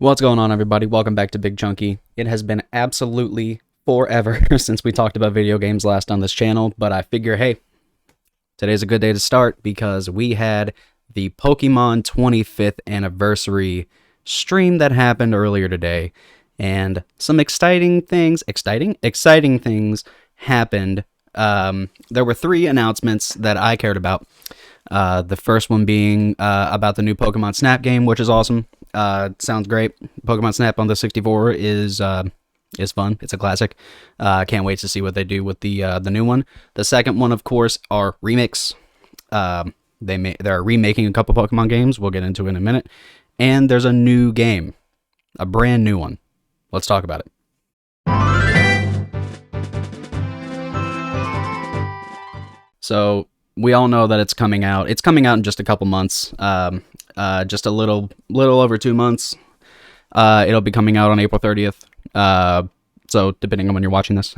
What's going on, everybody? Welcome back to Big Chunky. It has been absolutely forever since we talked about video games last on this channel, but I figure, hey, today's a good day to start because we had the Pokemon 25th anniversary stream that happened earlier today, and some exciting things happened. There were three announcements that I cared about. The first one being about the new Pokemon Snap game, which is awesome. Sounds great. Pokemon Snap on the 64 is fun. It's a classic. Can't wait to see what they do with the new one. The second one, of course, are remakes. They're remaking a couple Pokemon games. We'll get into it in a minute. And there's a new game, a brand new one. Let's talk about it. So we all know that it's coming out. It's coming out in just a couple months. Just a little over 2 months. It'll be coming out on April 30th. So depending on when you're watching this.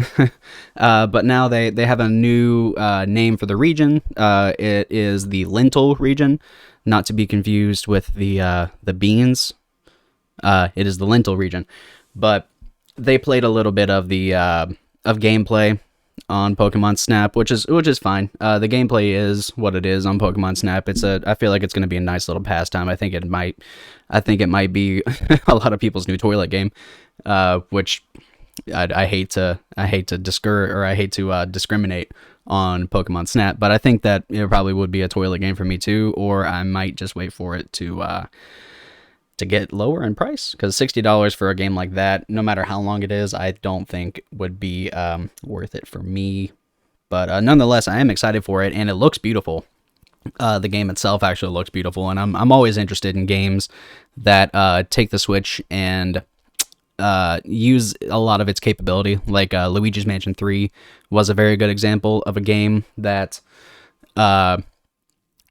But now they have a new name for the region. It is the Lentil region, not to be confused with the beans. It is the Lentil region. But they played a little bit of the of gameplay on Pokemon Snap, which is fine. The gameplay is what it is on Pokemon Snap. I feel like it's going to be a nice little pastime. I think it might be a lot of people's new toilet game, which I hate to discourage, or I hate to discriminate on Pokemon Snap, but I think that it probably would be a toilet game for me too, or I might just wait for it to get lower in price, because $60 for a game like that, no matter how long it is, I don't think would be worth it for me. But nonetheless, I am excited for it, and it looks beautiful. The game itself actually looks beautiful, and I'm always interested in games that take the Switch and use a lot of its capability. Like Luigi's Mansion 3 was a very good example of a game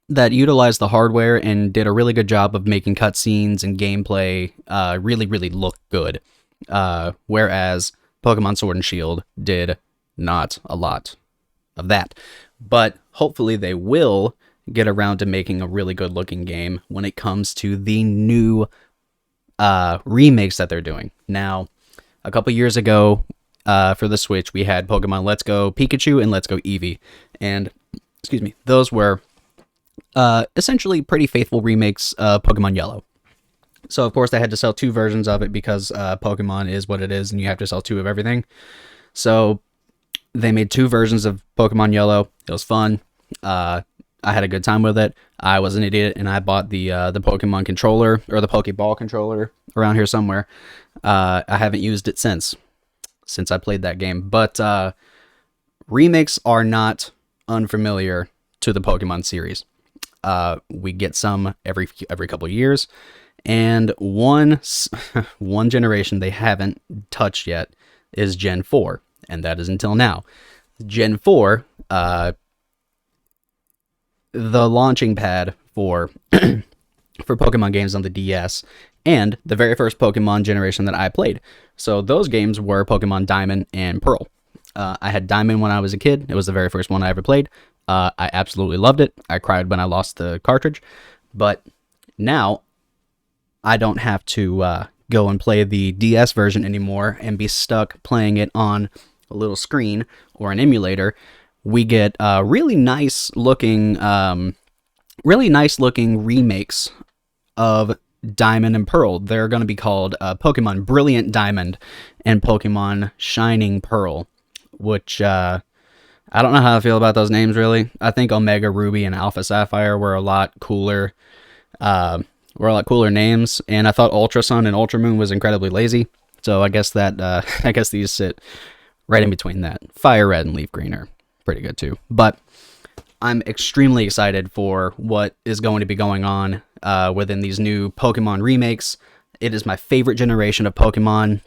that utilized the hardware and did a really good job of making cutscenes and gameplay really look good. Whereas Pokemon Sword and Shield did not a lot of that. But hopefully they will get around to making a really good looking game when it comes to the new remakes that they're doing. Now, a couple years ago for the Switch, we had Pokemon Let's Go Pikachu and Let's Go Eevee. And, excuse me, those were essentially pretty faithful remakes of Pokemon Yellow. So of course they had to sell two versions of it because Pokemon is what it is and you have to sell two of everything. So they made two versions of Pokemon Yellow. It was fun. I had a good time with it. I was an idiot and I bought the Pokemon controller, or the Pokeball controller, around here somewhere. I haven't used it since I played that game. But remakes are not unfamiliar to the Pokemon series. We get some every couple of years, and one generation they haven't touched yet is Gen 4, and that is until now. Gen 4, the launching pad for for Pokemon games on the DS, and the very first Pokemon generation that I played. So those games were Pokemon Diamond and Pearl. I had Diamond when I was a kid. It was the very first one I ever played. I absolutely loved it. I cried when I lost the cartridge. But now, I don't have to go and play the DS version anymore and be stuck playing it on a little screen or an emulator. We get really nice looking remakes of Diamond and Pearl. They're going to be called Pokemon Brilliant Diamond and Pokemon Shining Pearl, which I don't know how I feel about those names, really. I think Omega Ruby and Alpha Sapphire were a lot cooler names, and I thought Ultra Sun and Ultra Moon was incredibly lazy. So I guess these sit right in between that. Fire Red and Leaf Green are pretty good too. But I'm extremely excited for what is going to be going on within these new Pokemon remakes. It is my favorite generation of Pokemon.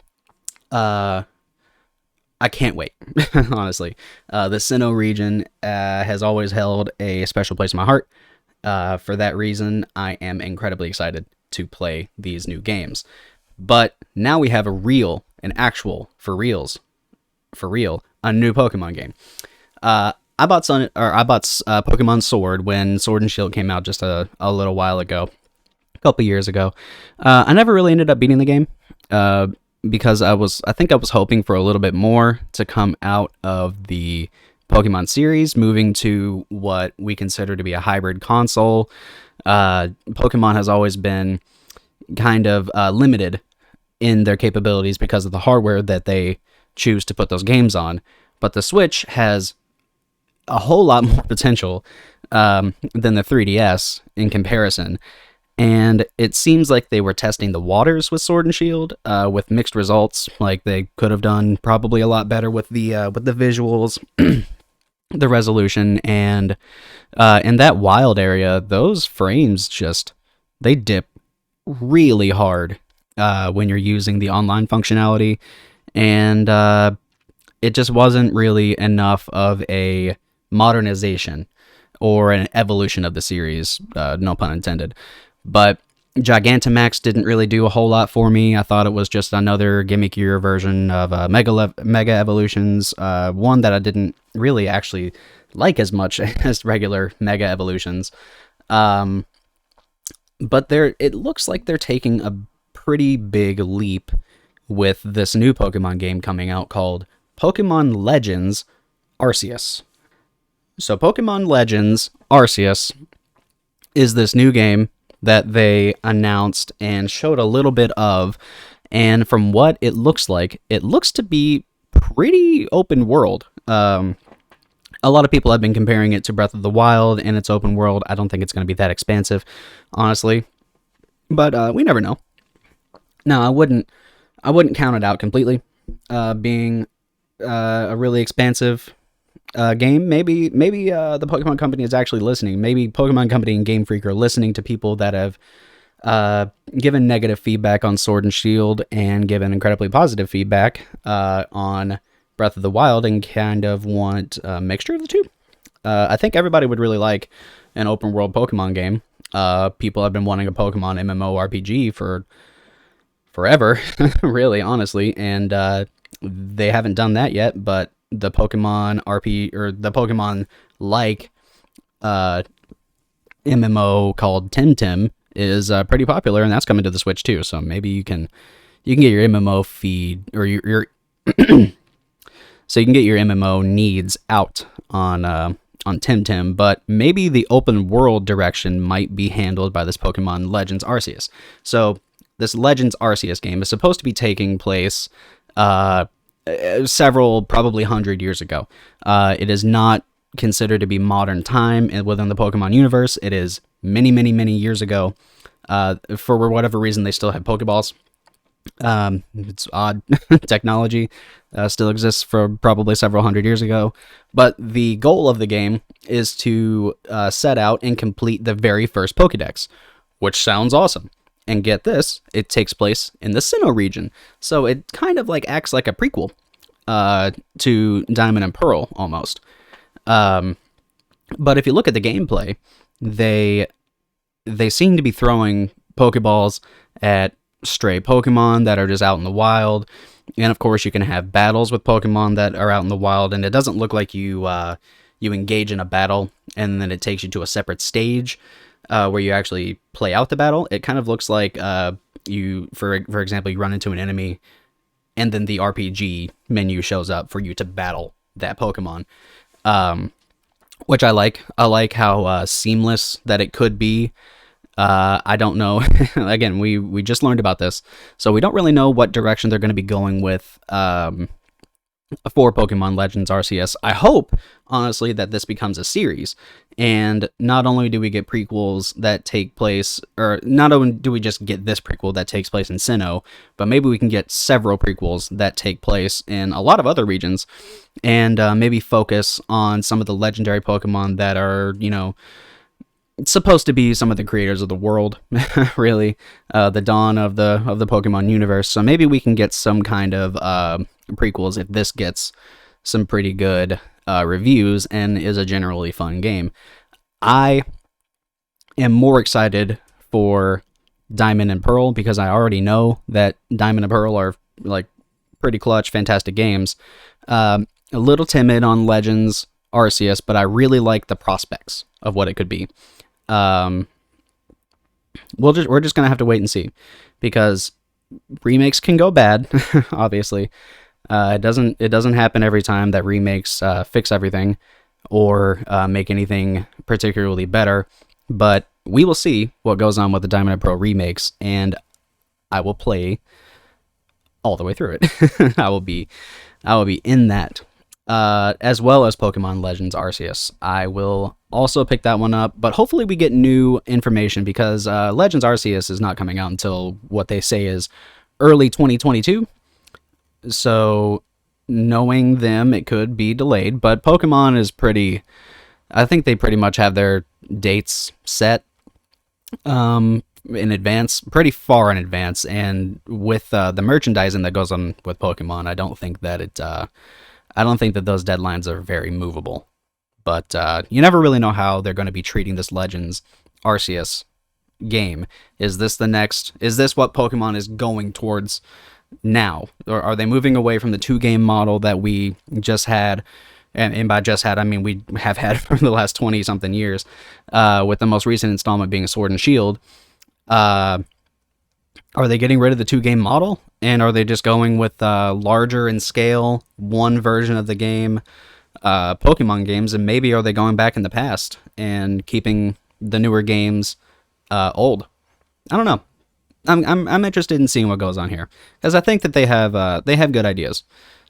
I can't wait, honestly. The Sinnoh region has always held a special place in my heart. For that reason, I am incredibly excited to play these new games. But now we have a real, for real, a new Pokemon game. I bought Pokemon Sword when Sword and Shield came out just a little while ago. couple years ago. I never really ended up beating the game because I think I was hoping for a little bit more to come out of the Pokemon series, moving to what we consider to be a hybrid console. Pokemon has always been kind of limited in their capabilities because of the hardware that they choose to put those games on. But the Switch has a whole lot more potential than the 3DS in comparison. And it seems like they were testing the waters with Sword and Shield with mixed results. Like they could have done probably a lot better with the visuals, the resolution, and in that wild area, those frames just they dip really hard when you're using the online functionality, and it just wasn't really enough of a modernization or an evolution of the series, no pun intended. But Gigantamax didn't really do a whole lot for me. I thought it was just another gimmickier version of Mega Evolutions, one that I didn't really actually like as much as regular Mega Evolutions. But it looks like they're taking a pretty big leap with this new Pokemon game coming out called Pokemon Legends Arceus. So Pokemon Legends Arceus is this new game that they announced and showed a little bit of, and from what it looks like, it looks to be pretty open world. A lot of people have been comparing it to Breath of the Wild and its open world. I don't think it's going to be that expansive, honestly, but we never know. Now, I wouldn't count it out completely, being a really expansive game. Maybe the Pokemon Company is actually listening. Maybe Pokemon Company and Game Freak are listening to people that have given negative feedback on Sword and Shield and given incredibly positive feedback on Breath of the Wild and kind of want a mixture of the two. I think everybody would really like an open world Pokemon game. People have been wanting a Pokemon MMORPG for forever, really, honestly, and they haven't done that yet, but the Pokemon or the Pokemon like MMO called Temtem is pretty popular, and that's coming to the Switch too. So maybe you can get your MMO feed or your so you can get your MMO needs out on Temtem, but maybe the open world direction might be handled by this Pokemon Legends Arceus. So this Legends Arceus game is supposed to be taking place several, probably 100 years ago. It is not considered to be modern time within the Pokemon universe. It is many, many, many years ago. For whatever reason, they still have Pokeballs. It's odd. Technology still exists for probably several hundred years ago. But the goal of the game is to set out and complete the very first Pokedex, which sounds awesome. And get this, it takes place in the Sinnoh region. So it kind of like acts like a prequel to Diamond and Pearl almost. But if you look at the gameplay, they seem to be throwing Pokeballs at stray Pokemon that are just out in the wild. And of course you can have battles with Pokemon that are out in the wild, and it doesn't look like you engage in a battle and then it takes you to a separate stage where you actually play out the battle. It kind of looks like you, for example, you run into an enemy, and then the RPG menu shows up for you to battle that Pokemon, which I like. I like how seamless that it could be. I don't know. Again, we just learned about this, so we don't really know what direction they're going to be going with for Pokemon Legends Arceus. I hope, honestly, that this becomes a series, and not only do we get prequels that take place, or not only do we just get this prequel that takes place in Sinnoh, but maybe we can get several prequels that take place in a lot of other regions, and maybe focus on some of the legendary Pokemon that are, supposed to be some of the creators of the world, really, the dawn of the Pokemon universe. So maybe we can get some kind of prequels if this gets some pretty good reviews and is a generally fun game. I am more excited for Diamond and Pearl because I already know that Diamond and Pearl are like pretty clutch, fantastic games. A little timid on Legends Arceus, but I really like the prospects of what it could be. we're just gonna have to wait and see, because remakes can go bad. Obviously, it doesn't happen every time that remakes fix everything or make anything particularly better. But we will see what goes on with the Diamond and Pearl remakes, and I will play all the way through it. I will be in that. As well as Pokemon Legends Arceus. I will also pick that one up, but hopefully we get new information, because Legends Arceus is not coming out until what they say is early 2022. So knowing them, it could be delayed, but Pokemon is I think they pretty much have their dates set in advance, pretty far in advance, and with the merchandising that goes on with Pokemon, I don't think that those deadlines are very movable. But you never really know how they're going to be treating this Legends Arceus game. Is this what Pokemon is going towards now? Or are they moving away from the 2-game model that we just had? And by just had, I mean we have had for the last 20-something years, with the most recent installment being Sword and Shield. Are they getting rid of the 2-game model? And are they just going with larger in scale, one version of the game, Pokemon games? And maybe are they going back in the past and keeping the newer games old? I don't know. I'm interested in seeing what goes on here, because I think that they have good ideas.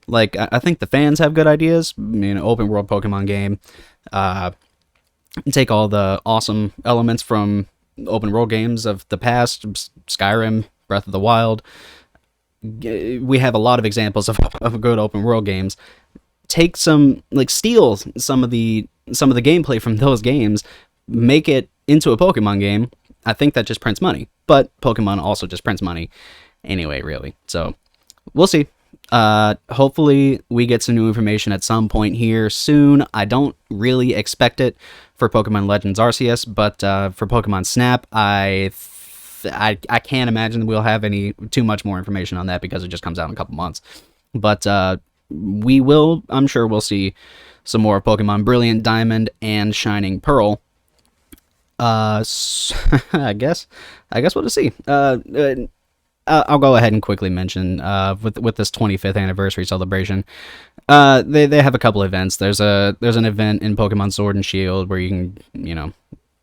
Like, I think the fans have good ideas. Open world Pokemon game. Take all the awesome elements from open world games of the past, Skyrim, Breath of the Wild. We have a lot of examples of good open world games. Take steal some of the gameplay from those games, make it into a Pokemon game. I think that just prints money, but Pokemon also just prints money anyway, really. So we'll see. Hopefully we get some new information at some point here soon. I don't really expect it for Pokemon Legends Arceus, but for Pokemon Snap, I can't imagine we'll have too much more information on that, because it just comes out in a couple months. But I'm sure we'll see some more Pokemon Brilliant Diamond and Shining Pearl. I guess we'll just see. I'll go ahead and quickly mention with this 25th anniversary celebration, they have a couple events. There's an event in Pokemon Sword and Shield where you can,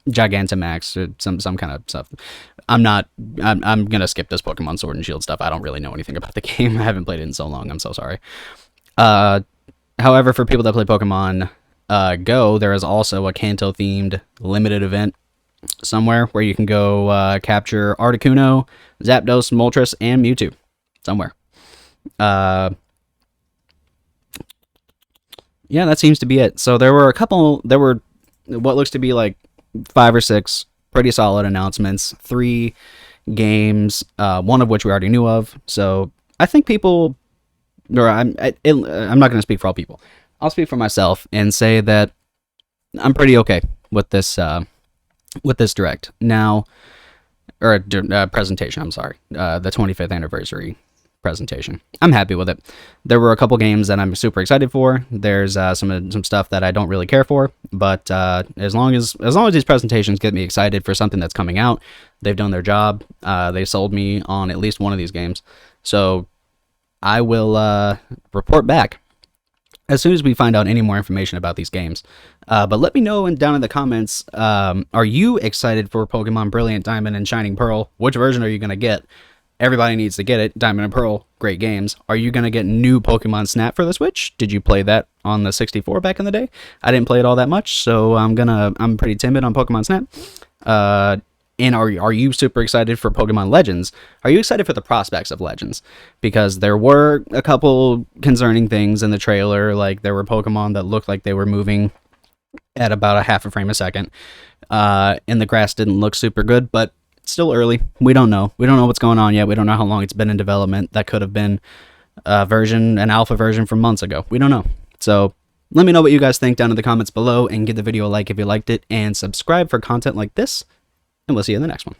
Gigantamax or some kind of stuff. I'm gonna skip this Pokemon Sword and Shield stuff. I don't really know anything about the game. I haven't played it in so long. I'm so sorry. However, for people that play Pokemon Go, there is also a Kanto themed limited event somewhere where you can go capture Articuno, Zapdos, Moltres, and Mewtwo somewhere. Yeah, that seems to be it. So there were what looks to be like 5 or 6 pretty solid announcements, 3 games, one of which we already knew of. So I think people, or I'm not going to speak for all people. I'll speak for myself and say that I'm pretty okay with this direct now, or presentation. I'm sorry, the 25th anniversary presentation. I'm happy with it. There were a couple games that I'm super excited for. There's some stuff that I don't really care for, but as long as these presentations get me excited for something that's coming out, they've done their job. They sold me on at least one of these games, so I will report back as soon as we find out any more information about these games. But let me know down in the comments, are you excited for Pokemon Brilliant Diamond and Shining Pearl? Which version are you going to get? Everybody needs to get it. Diamond and Pearl, great games. Are you going to get new Pokemon Snap for the Switch? Did you play that on the 64 back in the day? I didn't play it all that much, so I'm pretty timid on Pokemon Snap. And are you super excited for Pokemon Legends? Are you excited for the prospects of Legends? Because there were a couple concerning things in the trailer, like there were Pokemon that looked like they were moving at about a half a frame a second, and the grass didn't look super good, but still early. We don't know what's going on yet. We don't know how long it's been in development. That could have been an alpha version from months ago. We don't know. So let me know what you guys think down in the comments below, and give the video a like if you liked it, and subscribe for content like this, and we'll see you in the next one.